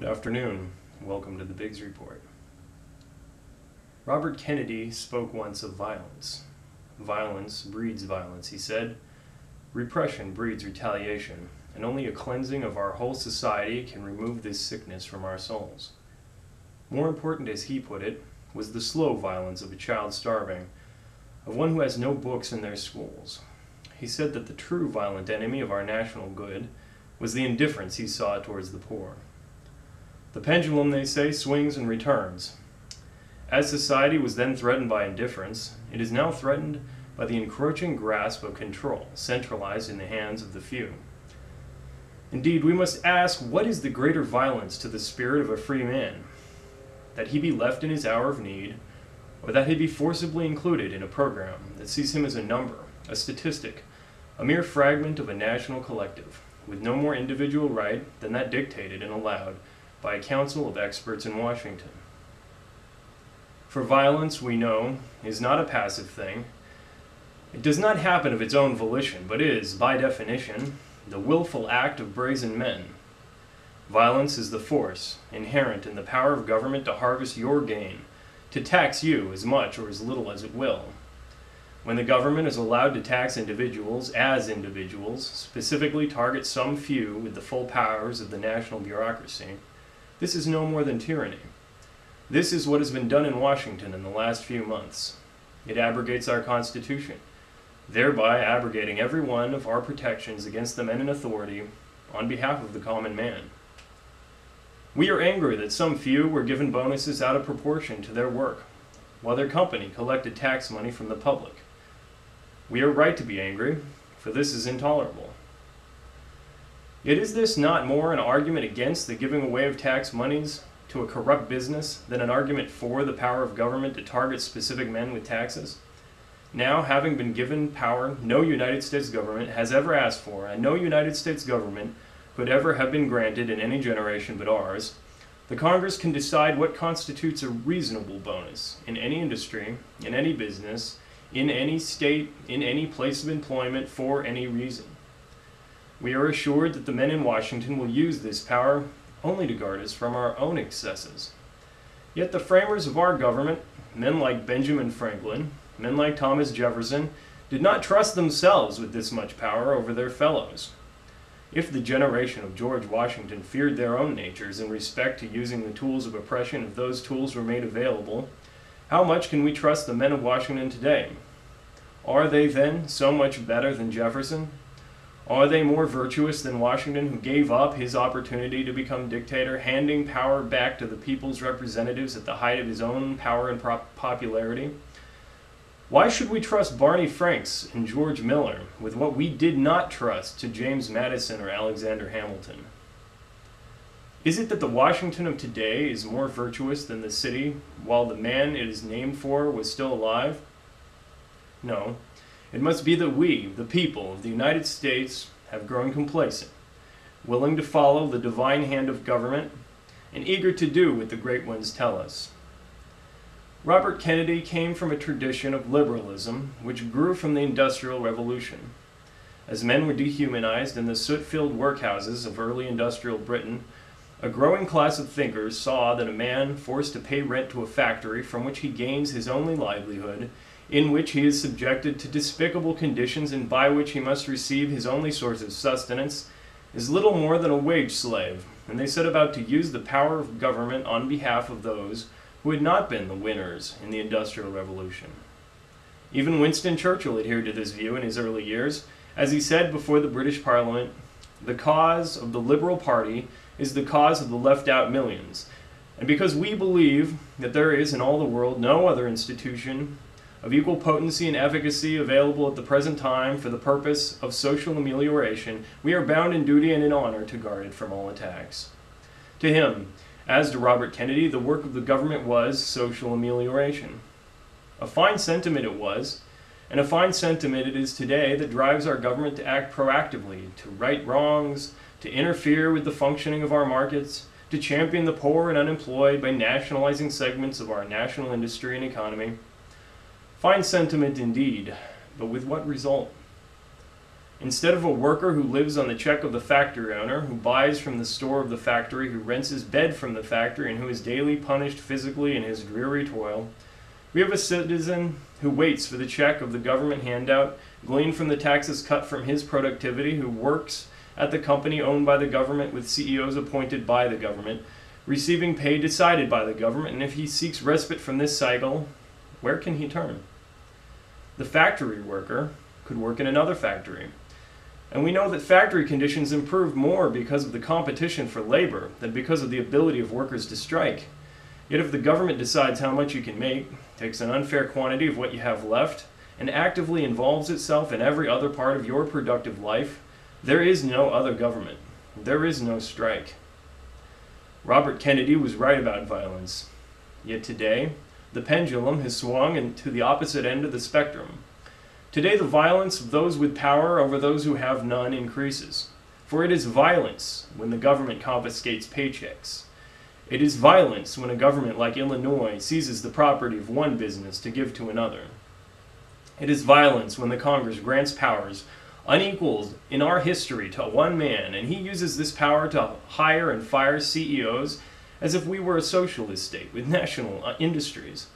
afternoon. Welcome to the Biggs Report. Robert Kennedy spoke once of violence. Violence breeds violence, he said. Repression breeds retaliation, and only a cleansing of our whole society can remove this sickness from our souls. More important, as he put it, was the slow violence of a child starving, of one who has no books in their schools. He said that the true violent enemy of our national good was the indifference he saw towards the poor. The pendulum, they say, swings and returns. As society was then threatened by indifference, it is now threatened by the encroaching grasp of control, centralized in the hands of the few. Indeed, we must ask, what is the greater violence to the spirit of a free man? That he be left in his hour of need, or that he be forcibly included in a program that sees him as a number, a statistic, a mere fragment of a national collective, with no more individual right than that dictated and allowed by a council of experts in Washington. For violence, we know, is not a passive thing. It does not happen of its own volition, but is, by definition, the willful act of brazen men. Violence is the force inherent in the power of government to harvest your gain, to tax you as much or as little as it will. When the government is allowed to tax individuals as individuals, specifically target some few with the full powers of the national bureaucracy, this is no more than tyranny. This is what has been done in Washington in the last few months. It abrogates our Constitution, thereby abrogating every one of our protections against the men in authority on behalf of the common man. We are angry that some few were given bonuses out of proportion to their work, while their company collected tax money from the public. We are right to be angry, for this is intolerable. Yet is this not more an argument against the giving away of tax monies to a corrupt business than an argument for the power of government to target specific men with taxes? Now, having been given power no United States government has ever asked for, and no United States government could ever have been granted in any generation but ours, the Congress can decide what constitutes a reasonable bonus in any industry, in any business, in any state, in any place of employment, for any reason. We are assured that the men in Washington will use this power only to guard us from our own excesses. Yet the framers of our government, men like Benjamin Franklin, men like Thomas Jefferson, did not trust themselves with this much power over their fellows. If the generation of George Washington feared their own natures in respect to using the tools of oppression if those tools were made available, how much can we trust the men of Washington today? Are they then so much better than Jefferson? Are they more virtuous than Washington, who gave up his opportunity to become dictator, handing power back to the people's representatives at the height of his own power and popularity? Why should we trust Barney Franks and George Miller with what we did not trust to James Madison or Alexander Hamilton? Is it that the Washington of today is more virtuous than the city, while the man it is named for was still alive? No. It must be that we, the people of the United States, have grown complacent, willing to follow the divine hand of government, and eager to do what the great ones tell us. Robert Kennedy came from a tradition of liberalism which grew from the Industrial Revolution. As men were dehumanized in the soot-filled workhouses of early industrial Britain, a growing class of thinkers saw that a man forced to pay rent to a factory from which he gains his only livelihood, in which he is subjected to despicable conditions and by which he must receive his only source of sustenance, is little more than a wage slave, and they set about to use the power of government on behalf of those who had not been the winners in the Industrial Revolution. Even Winston Churchill adhered to this view in his early years, as he said before the British Parliament, "The cause of the Liberal Party is the cause of the left-out millions, and because we believe that there is in all the world no other institution of equal potency and efficacy available at the present time for the purpose of social amelioration, we are bound in duty and in honor to guard it from all attacks." To him, as to Robert Kennedy, the work of the government was social amelioration. A fine sentiment it was, and a fine sentiment it is today that drives our government to act proactively, to right wrongs, to interfere with the functioning of our markets, to champion the poor and unemployed by nationalizing segments of our national industry and economy. Fine sentiment indeed, but with what result? Instead of a worker who lives on the check of the factory owner, who buys from the store of the factory, who rents his bed from the factory, and who is daily punished physically in his dreary toil, we have a citizen who waits for the check of the government handout, gleaned from the taxes cut from his productivity, who works at the company owned by the government with CEOs appointed by the government, receiving pay decided by the government, and if he seeks respite from this cycle, where can he turn? The factory worker could work in another factory. And we know that factory conditions improve more because of the competition for labor than because of the ability of workers to strike. Yet if the government decides how much you can make, takes an unfair quantity of what you have left, and actively involves itself in every other part of your productive life, there is no other government. There is no strike. Robert Kennedy was right about violence. Yet today, the pendulum has swung to the opposite end of the spectrum. Today, the violence of those with power over those who have none increases. For it is violence when the government confiscates paychecks. It is violence when a government like Illinois seizes the property of one business to give to another. It is violence when the Congress grants powers unequaled in our history to one man, and he uses this power to hire and fire CEOs as if we were a socialist state with national industries.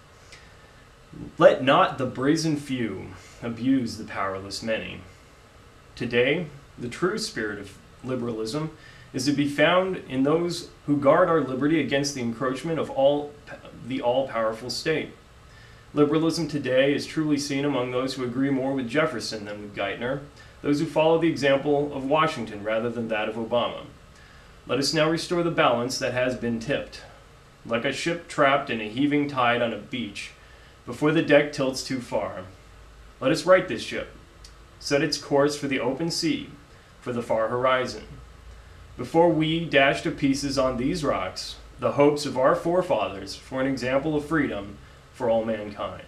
Let not the brazen few abuse the powerless many. Today, the true spirit of liberalism is to be found in those who guard our liberty against the encroachment of the all-powerful state. Liberalism today is truly seen among those who agree more with Jefferson than with Geithner, those who follow the example of Washington rather than that of Obama. Let us now restore the balance that has been tipped. Like a ship trapped in a heaving tide on a beach, before the deck tilts too far. Let us right this ship, set its course for the open sea, for the far horizon. Before we dash to pieces on these rocks, the hopes of our forefathers for an example of freedom for all mankind.